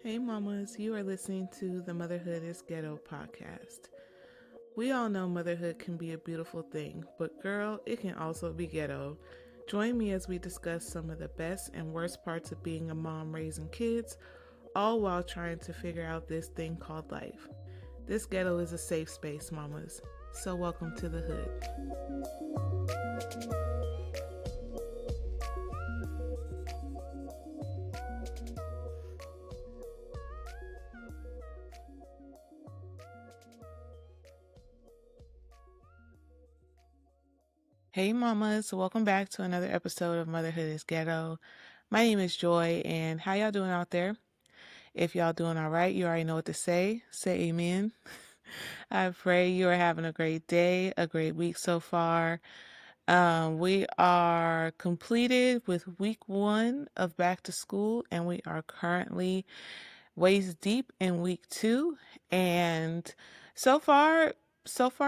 Hey mamas, you are listening to the Motherhood is Ghetto podcast. We all know motherhood can be a beautiful thing, but girl, it can also be ghetto. Join me as we discuss some of the best and worst parts of being a mom raising kids, all while trying to figure out this thing called life. This ghetto is a safe space, mamas. So welcome to the hood. Hey mamas, welcome back to another episode of Motherhood is Ghetto. My name is Joy, and how y'all doing out there? If y'all doing all right, you already know what to say. Say amen. I pray you are having a great day, a great week so far. We are completed with week 1 of back to school, and we are currently waist deep in week 2. And so far,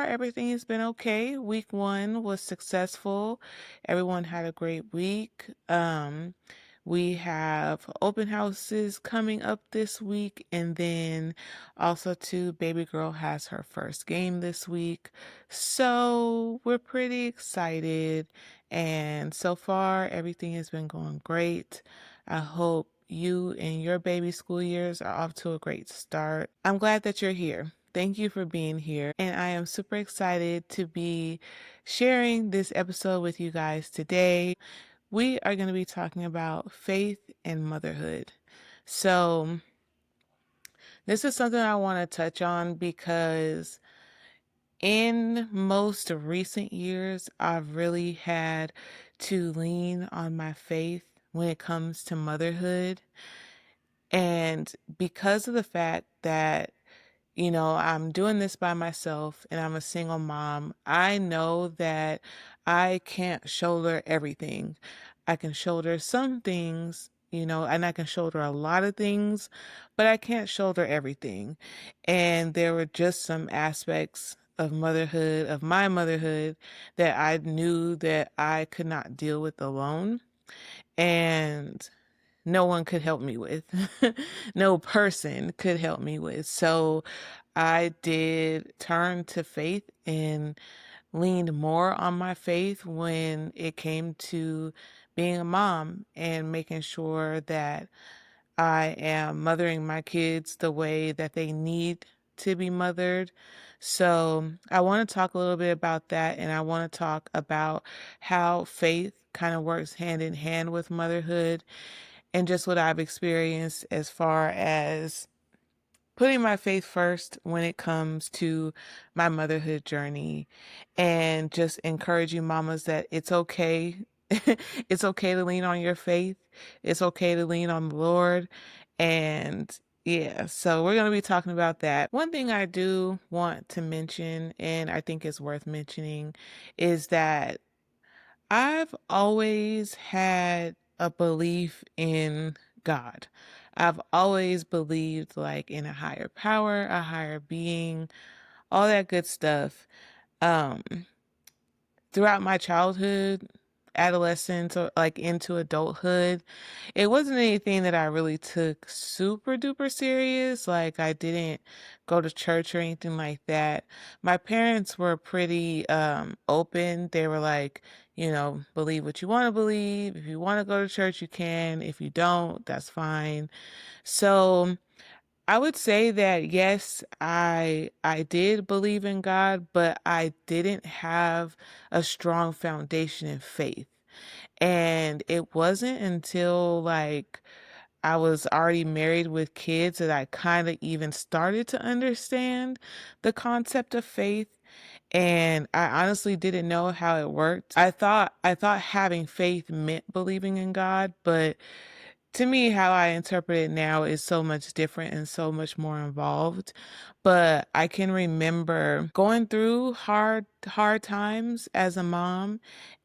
everything has been okay. Week 1 was successful. Everyone had a great week. We have open houses coming up this week, and then also too, baby girl has her first game this week. So we're pretty excited, and so far everything has been going great. I hope you and your baby school years are off to a great start. I'm glad that you're here. Thank you for being here. And I am super excited to be sharing this episode with you guys today. We are going to be talking about faith and motherhood. So, this is something I want to touch on because in most recent years, I've really had to lean on my faith when it comes to motherhood. And because of the fact that I'm doing this by myself and I'm a single mom, I know that I can't shoulder everything. I can shoulder some things, and I can shoulder a lot of things, but I can't shoulder everything. And there were just some aspects of motherhood, of my motherhood, that I knew that I could not deal with alone. And no one could help me with. No person could help me with. So I did turn to faith and leaned more on my faith when it came to being a mom and making sure that I am mothering my kids the way that they need to be mothered. So I want to talk a little bit about that, and I want to talk about how faith kind of works hand in hand with motherhood and just what I've experienced as far as putting my faith first when it comes to my motherhood journey, and just encouraging mamas that it's okay. It's okay to lean on your faith. It's okay to lean on the Lord. And yeah, so we're going to be talking about that. One thing I do want to mention, and I think is worth mentioning, is that I've always had a belief in God. I've always believed like in a higher power, a higher being, all that good stuff. Um, Throughout my childhood, adolescence, or like into adulthood, it wasn't anything that I really took super duper serious. Like I didn't go to church or anything like that. My parents were pretty open. They were like, believe what you want to believe. If you want to go to church, you can. If you don't, that's fine. So I would say that yes, I did believe in God, but I didn't have a strong foundation in faith. And it wasn't until like I was already married with kids that I kind of even started to understand the concept of faith. And I honestly didn't know how it worked. I thought having faith meant believing in God, but to me, how I interpret it now is so much different and so much more involved. But I can remember going through hard times as a mom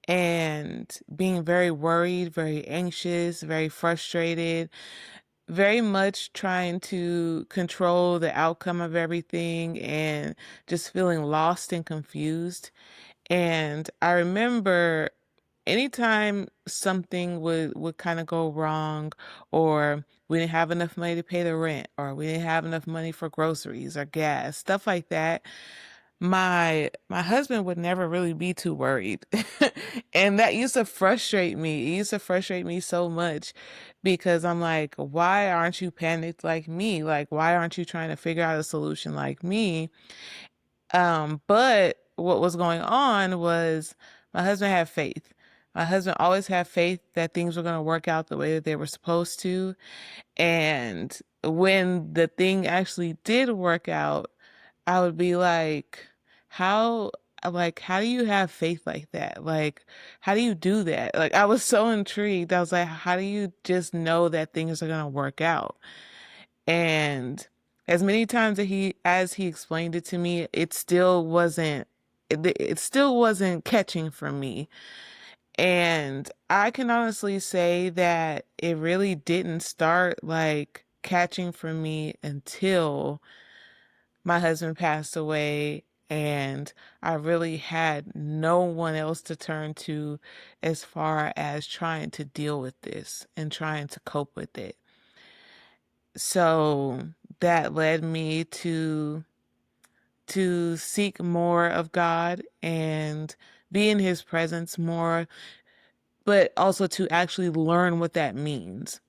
and being very worried, very anxious, very frustrated, very much trying to control the outcome of everything and just feeling lost and confused. And I remember anytime something would kind of go wrong, or we didn't have enough money to pay the rent, or we didn't have enough money for groceries or gas, stuff like that, my husband would never really be too worried. And that used to frustrate me. It used to frustrate me so much because I'm like, why aren't you panicked like me? Like, why aren't you trying to figure out a solution like me? But what was going on was my husband had faith. My husband always had faith that things were going to work out the way that they were supposed to. And when the thing actually did work out, I would be how, how do you have faith like that? Like, how do you do that? Like, I was so intrigued. I was like, how do you just know that things are going to work out? And as many times as he explained it to me, it still wasn't catching for me. And I can honestly say that it really didn't start like catching for me until my husband passed away, and I really had no one else to turn to as far as trying to deal with this and trying to cope with it. So that led me to seek more of God and be in his presence more, but also to actually learn what that means.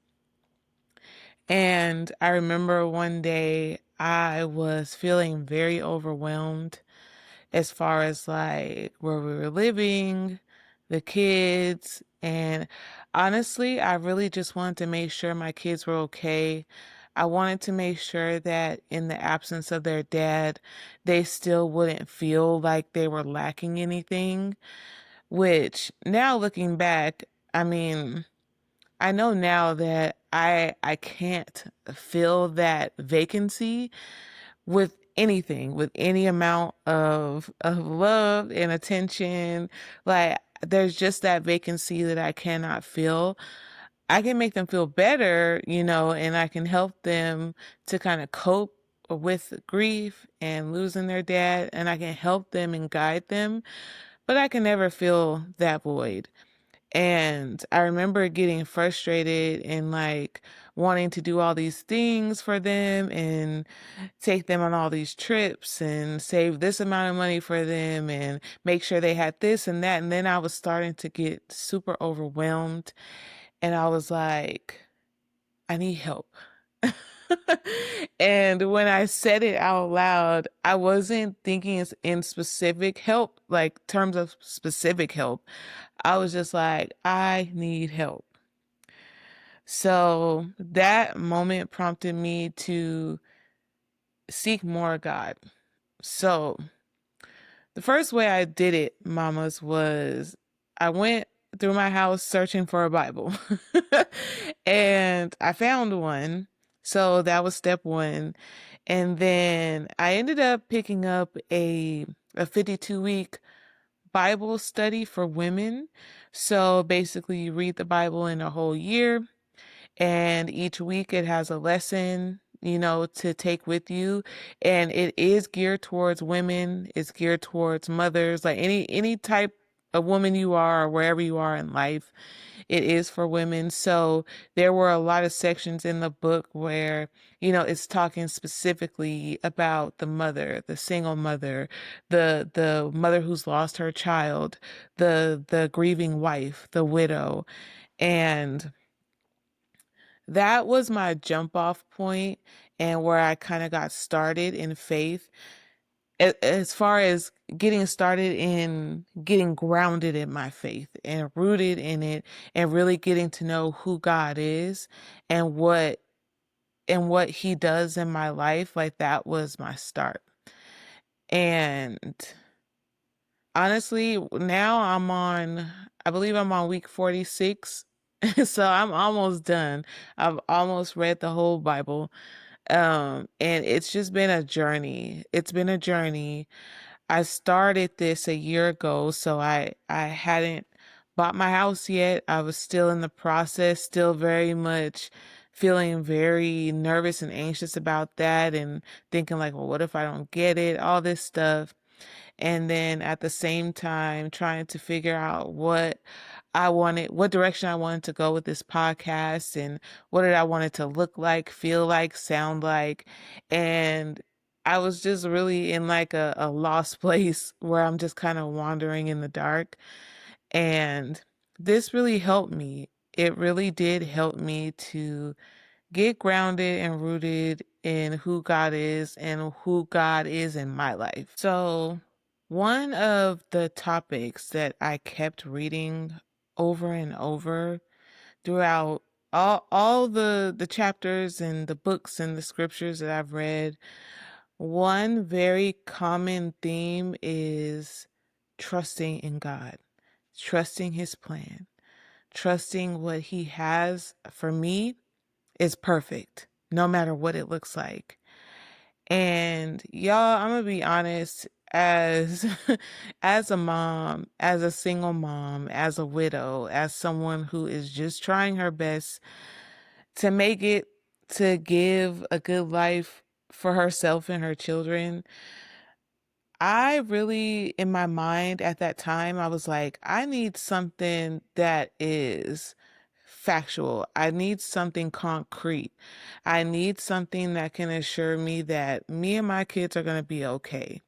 And I remember one day I was feeling very overwhelmed as far as like where we were living, the kids, and honestly, I really just wanted to make sure my kids were okay. I wanted to make sure that in the absence of their dad, they still wouldn't feel like they were lacking anything, which now looking back, I mean, I know now that I can't fill that vacancy with anything, with any amount of love and attention. Like there's just that vacancy that I cannot fill. I can make them feel better, and I can help them to kind of cope with grief and losing their dad, and I can help them and guide them, but I can never fill that void. And I remember getting frustrated and like wanting to do all these things for them and take them on all these trips and save this amount of money for them and make sure they had this and that. And then I was starting to get super overwhelmed, and I was like, I need help. And when I said it out loud, I wasn't thinking in specific help, like terms of specific help. I was just like, I need help. So that moment prompted me to seek more God. So the first way I did it, mamas, was I went through my house searching for a Bible. And I found one. So that was step one. And then I ended up picking up a 52-week Bible study for women. So basically, you read the Bible in a whole year, and each week it has a lesson, to take with you. And it is geared towards women, it's geared towards mothers, like any type of woman you are or wherever you are in life, it is for women. So there were a lot of sections in the book where, it's talking specifically about the mother, the single mother, the mother who's lost her child, the grieving wife, the widow. And that was my jump off point and where I kind of got started in faith. As far as getting started in getting grounded in my faith and rooted in it and really getting to know who God is and what he does in my life, like that was my start. And honestly, now I believe I'm on week 46. So I'm almost done. I've almost read the whole Bible. And it's just been a journey. It's been a journey. I started this a year ago, so I hadn't bought my house yet. I was still in the process, still very much feeling very nervous and anxious about that and thinking like, well, what if I don't get it? All this stuff. And then at the same time trying to figure out what what direction I wanted to go with this podcast, and what did I want it to look like, feel like, sound like. And I was just really in like a lost place where I'm just kind of wandering in the dark. And this really helped me. It really did help me to get grounded and rooted in who God is and who God is in my life. So, one of the topics that I kept reading over and over throughout all the chapters and the books and the scriptures that I've read, one very common theme is trusting in God, trusting his plan, trusting what he has for me is perfect, no matter what it looks like. And y'all, I'm gonna be honest, as as a mom, as a single mom, as a widow, as someone who is just trying her best to make it, to give a good life for herself and her children, I really, in my mind at that time, I was like, I need something that is factual. I need something concrete. I need something that can assure me that me and my kids are going to be okay.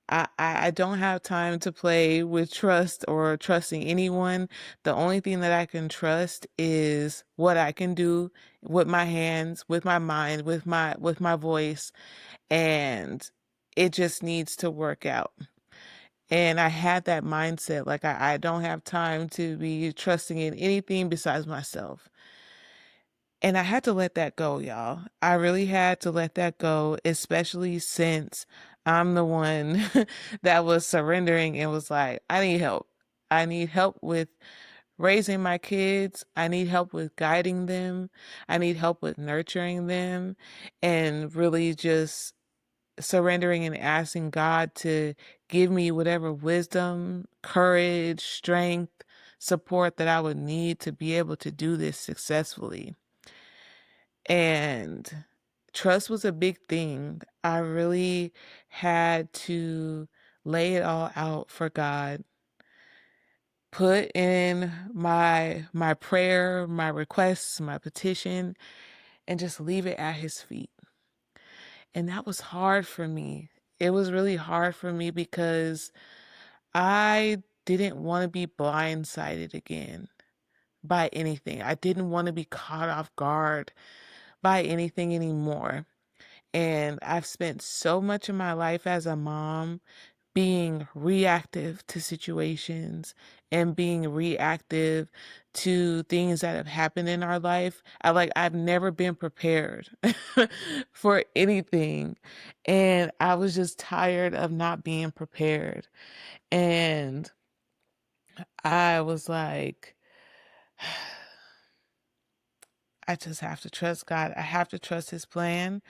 I don't have time to play with trust or trusting anyone. The only thing that I can trust is what I can do with my hands, with my mind, with my voice, and it just needs to work out. And I had that mindset, like I don't have time to be trusting in anything besides myself. And I had to let that go, y'all. I really had to let that go, especially since I'm the one that was surrendering and was like, I need help. I need help with raising my kids. I need help with guiding them. I need help with nurturing them, and really just surrendering and asking God to give me whatever wisdom, courage, strength, support that I would need to be able to do this successfully. And trust was a big thing. I really had to lay it all out for God, put in my prayer, my requests, my petition, and just leave it at his feet. And that was hard for me. It was really hard for me because I didn't want to be blindsided again by anything. I didn't want to be caught off guard by anything anymore. And I've spent so much of my life as a mom being reactive to situations and being reactive to things that have happened in our life. I've never been prepared for anything. And I was just tired of not being prepared. And I was like, I just have to trust God. I have to trust his plan.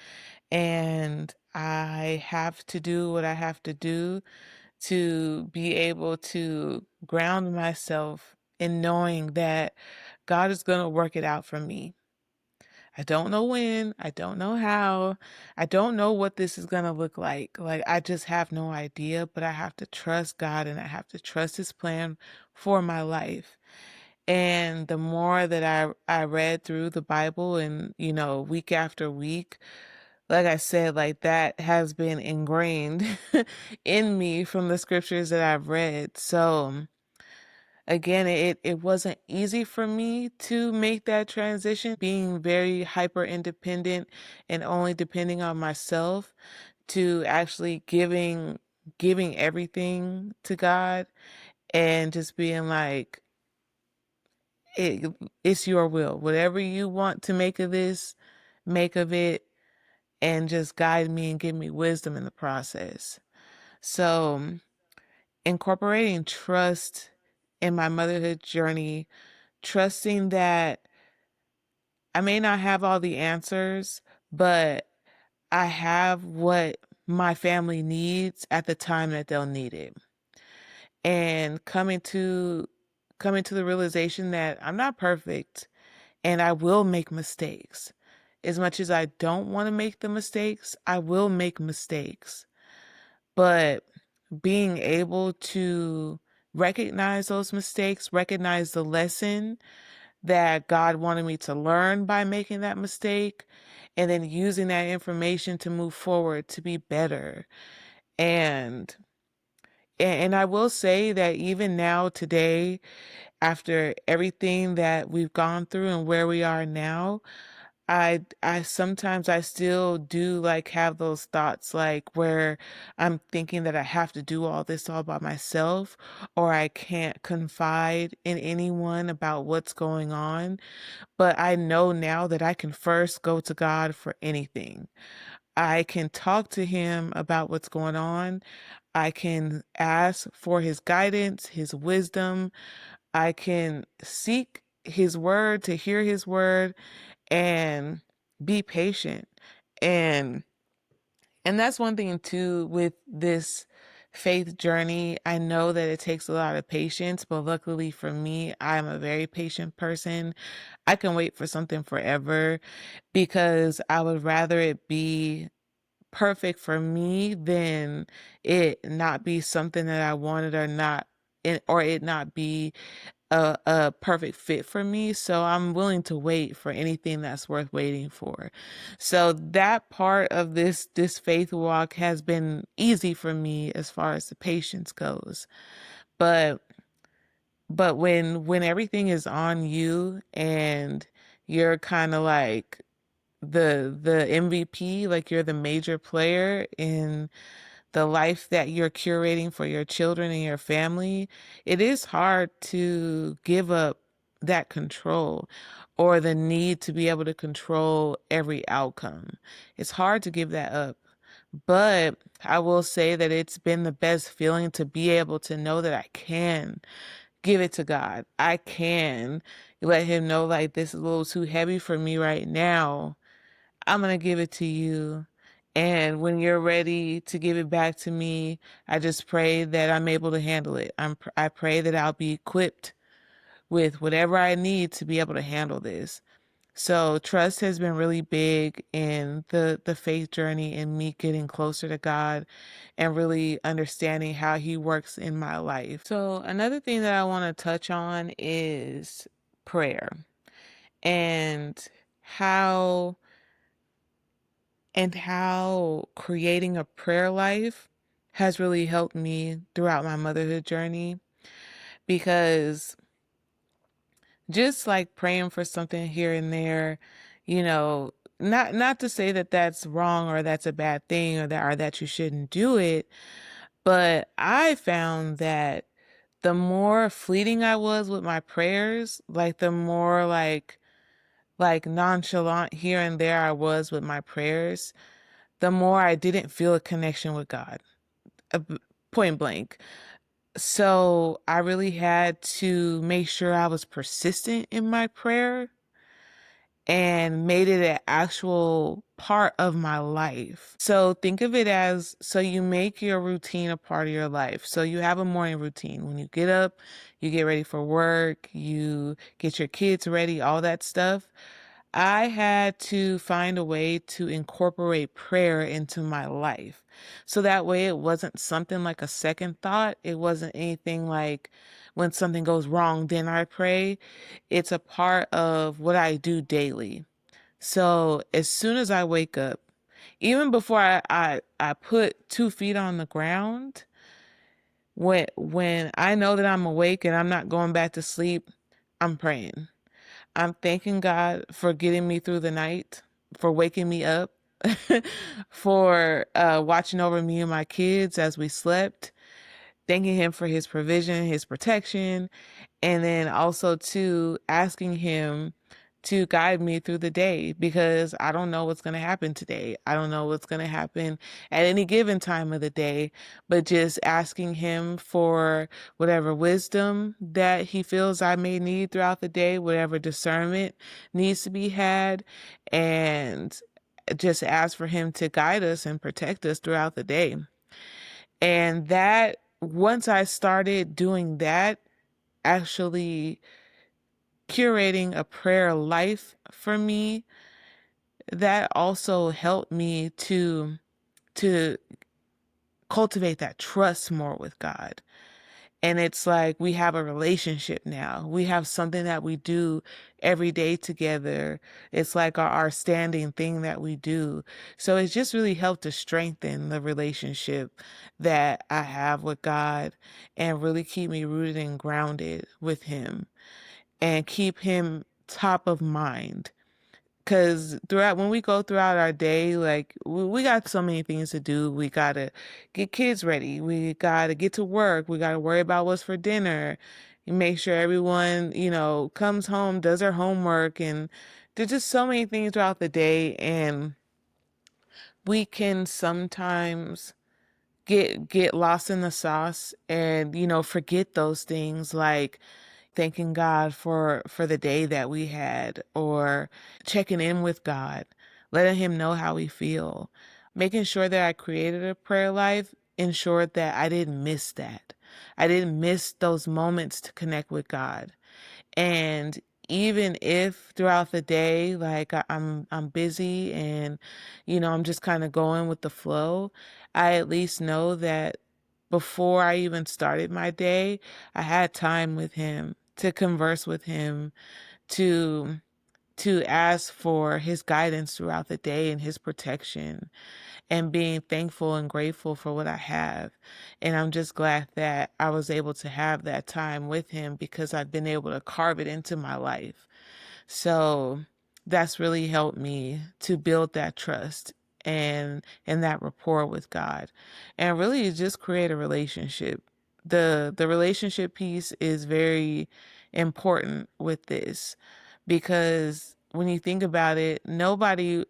And I have to do what I have to do to be able to ground myself in knowing that God is going to work it out for me. I don't know when, I don't know how, I don't know what this is going to look like. Like, I just have no idea, but I have to trust God and I have to trust his plan for my life. And the more that I read through the Bible and, week after week, like I said, like that has been ingrained in me from the scriptures that I've read. So again, it wasn't easy for me to make that transition, being very hyper independent and only depending on myself, to actually giving everything to God and just being like, it, it's your will. Whatever you want to make of this, make of it, and just guide me and give me wisdom in the process. So, incorporating trust in my motherhood journey, trusting that I may not have all the answers, but I have what my family needs at the time that they'll need it. And coming to the realization that I'm not perfect and I will make mistakes. As much as I don't want to make the mistakes, I will make mistakes. But being able to recognize those mistakes, recognize the lesson that God wanted me to learn by making that mistake, and then using that information to move forward to be better. And and I will say that even now today, after everything that we've gone through and where we are now, I sometimes I still do like have those thoughts like where I'm thinking that I have to do all this all by myself, or I can't confide in anyone about what's going on. But I know now that I can first go to God for anything. I can talk to him about what's going on. I can ask for his guidance, his wisdom. I can seek his word, to hear his word, and be patient. And and that's one thing too with this faith journey. I know that it takes a lot of patience, but luckily for me, I'm a very patient person. I can wait for something forever because I would rather it be perfect for me than it not be something that I wanted, or not, or it not be a perfect fit for me. So I'm willing to wait for anything that's worth waiting for. So that part of this faith walk has been easy for me as far as the patience goes. But when everything is on you and you're kind of like the MVP, like you're the major player in the life that you're curating for your children and your family, it is hard to give up that control or the need to be able to control every outcome. It's hard to give that up. But I will say that it's been the best feeling to be able to know that I can give it to God. I can let him know, like, this is a little too heavy for me right now. I'm going to give it to you. And when you're ready to give it back to me, I just pray that I'm able to handle it. I pray that I'll be equipped with whatever I need to be able to handle this. So trust has been really big in the faith journey and me getting closer to God and really understanding how he works in my life. So another thing that I want to touch on is prayer and how how creating a prayer life has really helped me throughout my motherhood journey, because just like praying for something here and there, you know, not to say that that's wrong or that's a bad thing, or that you shouldn't do it, but I found that the more fleeting I was with my prayers, like the more like nonchalant here and there I was with my prayers, the more I didn't feel a connection with God, uh, point blank. So I really had to make sure I was persistent in my prayer and made it an actual part of my life. So think of it as, so you make your routine a part of your life. So you have a morning routine. When you get up, you get ready for work, you get your kids ready, all that stuff. I had to find a way to incorporate prayer into my life. So that way it wasn't something like a second thought. It wasn't anything like when something goes wrong, then I pray. It's a part of what I do daily. So as soon as I wake up, even before I put 2 feet on the ground, when I know that I'm awake and I'm not going back to sleep, I'm praying. I'm thanking God for getting me through the night, for waking me up, for watching over me and my kids as we slept, thanking him for his provision, his protection, and then also to asking him to guide me through the day, because I don't know what's going to happen today. I don't know what's going to happen at any given time of the day, but just asking him for whatever wisdom that he feels I may need throughout the day, whatever discernment needs to be had, and just ask for him to guide us and protect us throughout the day. And that, once I started doing that, actually curating a prayer life for me, that also helped me to cultivate that trust more with God. And it's like we have a relationship now. We have something that we do every day together. It's like our standing thing that we do. So it's just really helped to strengthen the relationship that I have with God and really keep me rooted and grounded with Him and keep Him top of mind. Cause throughout when we go throughout our day, like we got so many things to do. We gotta get kids ready. We gotta get to work. We gotta worry about what's for dinner. And make sure everyone, comes home, does their homework, and there's just so many things throughout the day. And we can sometimes get lost in the sauce and forget those things like thanking God for the day that we had or checking in with God, letting him know how we feel. Making sure that I created a prayer life ensured that I didn't miss that. I didn't miss those moments to connect with God. And even if throughout the day, like I'm busy and I'm just kind of going with the flow, I at least know that before I even started my day, I had time with him to converse with him, to ask for his guidance throughout the day and his protection and being thankful and grateful for what I have. And I'm just glad that I was able to have that time with him because I've been able to carve it into my life. So that's really helped me to build that trust and that rapport with God and really just create a relationship. The relationship piece is very important with this because when you think about it, nobody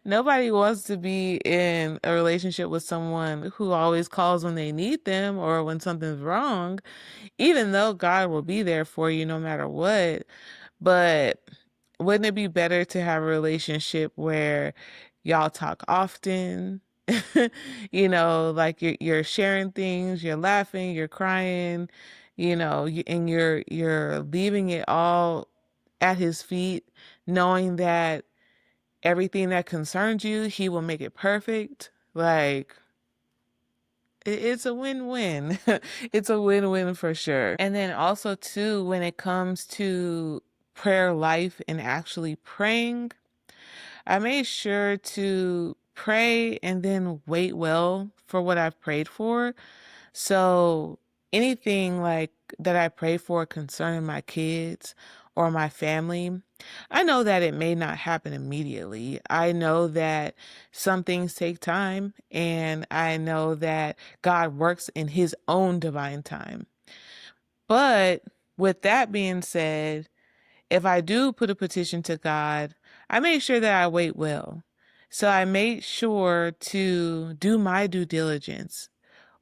nobody wants to be in a relationship with someone who always calls when they need them or when something's wrong, even though God will be there for you no matter what. But wouldn't it be better to have a relationship where y'all talk often? Like you're sharing things, you're laughing, you're crying, and you're leaving it all at his feet, knowing that everything that concerns you, he will make it perfect. Like it's a win-win. It's a win-win for sure. And then also too, when it comes to prayer life and actually praying, I made sure to pray and then wait well for what I've prayed for. So anything like that I pray for concerning my kids or my family, I know that it may not happen immediately. I know that some things take time, and I know that God works in his own divine time. But with that being said, if I do put a petition to God, I make sure that I wait well. So I made sure to do my due diligence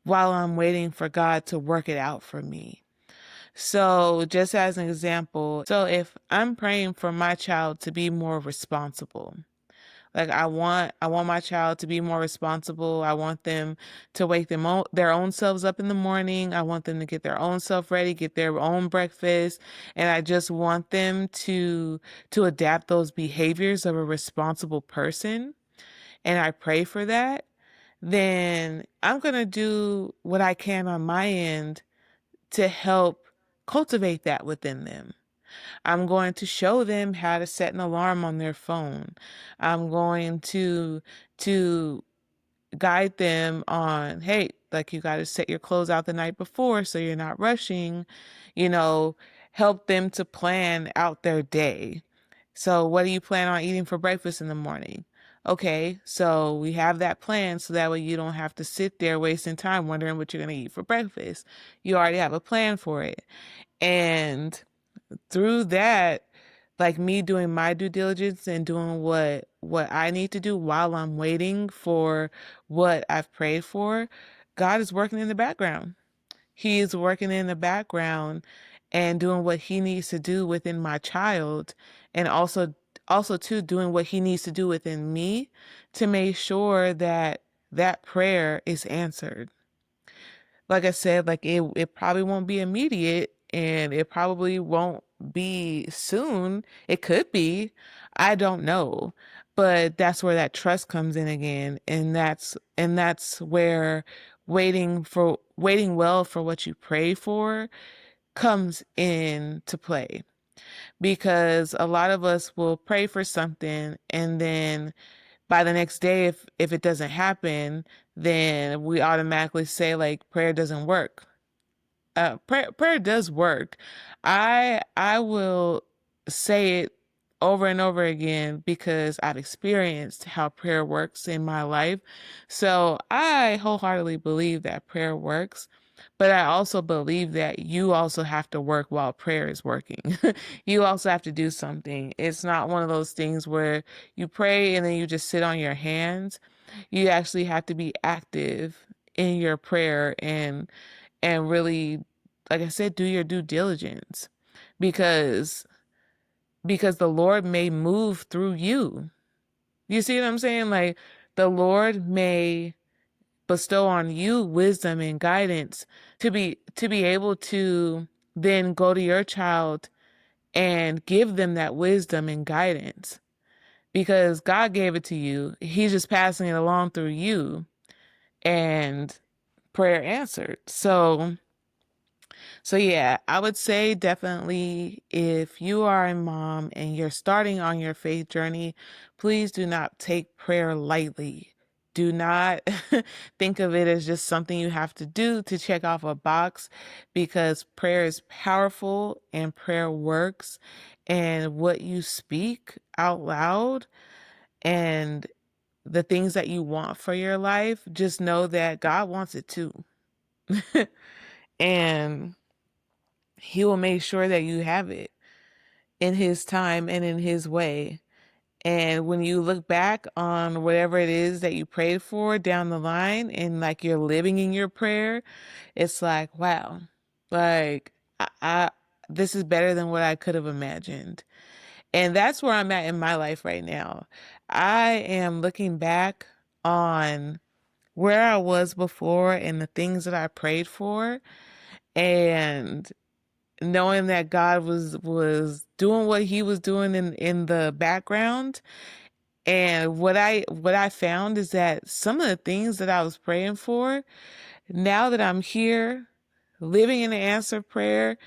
while I'm waiting for God to work it out for me. So, just as an example, so if I'm praying for my child to be more responsible, like I want my child to be more responsible. I want them to wake their own selves up in the morning. I want them to get their own self ready, get their own breakfast, and I just want them to adapt those behaviors of a responsible person. And I pray for that. Then I'm going to do what I can on my end to help cultivate that within them. I'm going to show them how to set an alarm on their phone. I'm going to guide them on, hey, like you got to set your clothes out the night before so you're not rushing, you know, help them to plan out their day. So what do you plan on eating for breakfast in the morning? Okay, so we have that plan so that way you don't have to sit there wasting time wondering what you're going to eat for breakfast. You already have a plan for it. And through that, like me doing my due diligence and doing what I need to do while I'm waiting for what I've prayed for, God is working in the background. He is working in the background and doing what he needs to do within my child and also too doing what he needs to do within me to make sure that that prayer is answered. Like I said, like it probably won't be immediate and it probably won't be soon. It could be. I don't know. But that's where that trust comes in again. And that's where waiting well for what you pray for comes into play, because a lot of us will pray for something, and then by the next day, if it doesn't happen, then we automatically say like prayer doesn't work. Prayer does work. I will say it over and over again because I've experienced how prayer works in my life. So I wholeheartedly believe that prayer works, but I also believe that you also have to work while prayer is working. You also have to do something. It's not one of those things where you pray and then you just sit on your hands. You actually have to be active in your prayer, and really, like I said, do your due diligence, because the Lord may move through you. You see what I'm saying? Like, the Lord may bestow on you wisdom and guidance to be able to then go to your child and give them that wisdom and guidance, because God gave it to you. He's just passing it along through you, and prayer answered. So yeah, I would say definitely, if you are a mom and you're starting on your faith journey, please do not take prayer lightly. Do not think of it as just something you have to do to check off a box, because prayer is powerful and prayer works. And what you speak out loud and the things that you want for your life, just know that God wants it too. And He will make sure that you have it in His time and in His way. And when you look back on whatever it is that you prayed for down the line, and like you're living in your prayer, it's like, wow, like I this is better than what I could have imagined. And that's where I'm at in my life right now. I am looking back on where I was before and the things that I prayed for, and knowing that God was doing what He was doing in the background. And what I found is that some of the things that I was praying for, now that I'm here living in the answered prayer,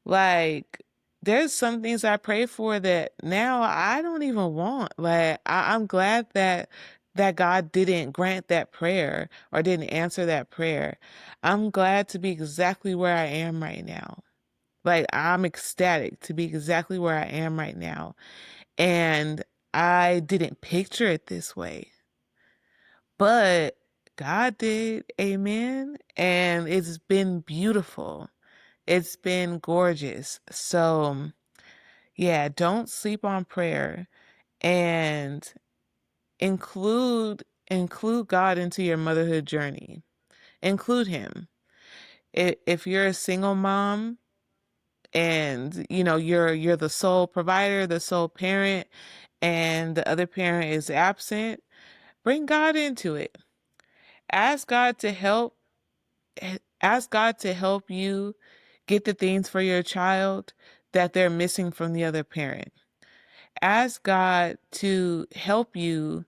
like, there's some things I pray for that now I don't even want. Like, I'm glad that God didn't grant that prayer or didn't answer that prayer. I'm glad to be exactly where I am right now. Like, I'm ecstatic to be exactly where I am right now. And I didn't picture it this way, but God did. Amen. And it's been beautiful. It's been gorgeous. So, yeah, don't sleep on prayer, and include God into your motherhood journey. Include Him. If you're a single mom, and you're the sole provider, the sole parent, and the other parent is absent, bring God into it. Ask God to help ask God to help you get the things for your child that they're missing from the other parent. Ask God to help you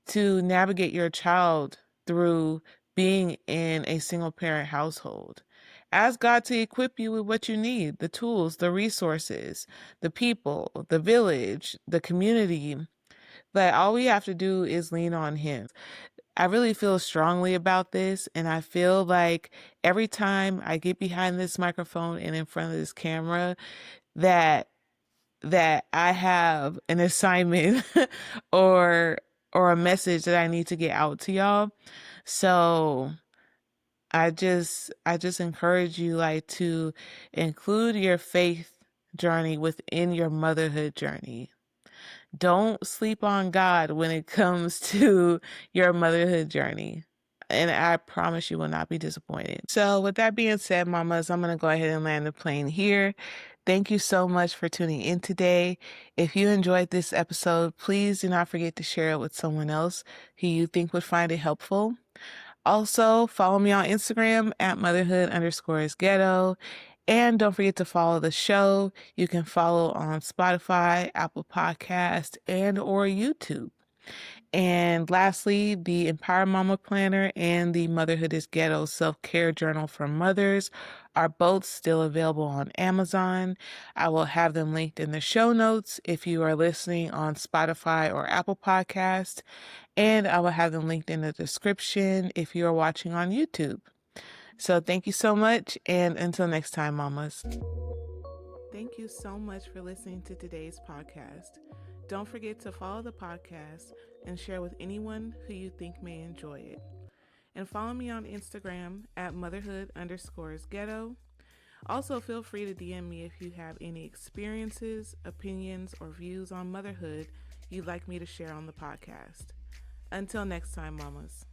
to navigate your child through being in a single parent household. Ask God to equip you with what you need, the tools, the resources, the people, the village, the community. But all we have to do is lean on Him. I really feel strongly about this, and I feel like every time I get behind this microphone and in front of this camera, that I have an assignment or a message that I need to get out to y'all. So I just encourage you, like, to include your faith journey within your motherhood journey. Don't sleep on God when it comes to your motherhood journey. And I promise you will not be disappointed. So, with that being said, mamas, I'm going to go ahead and land the plane here. Thank you so much for tuning in today. If you enjoyed this episode, please do not forget to share it with someone else who you think would find it helpful. Also, follow me on Instagram at motherhood_is_ghetto. And don't forget to follow the show. You can follow on Spotify, Apple Podcast, and or YouTube. And lastly, the Empower Mama Planner and the Motherhood is Ghetto Self-Care Journal for Mothers are both still available on Amazon. I will have them linked in the show notes if you are listening on Spotify or Apple Podcast, and I will have them linked in the description if you are watching on YouTube. So thank you so much, and until next time, mamas. Thank you so much for listening to today's podcast. Don't forget to follow the podcast and share with anyone who you think may enjoy it. And follow me on Instagram at motherhood_ghetto. Also, feel free to DM me if you have any experiences, opinions, or views on motherhood you'd like me to share on the podcast. Until next time, mamas.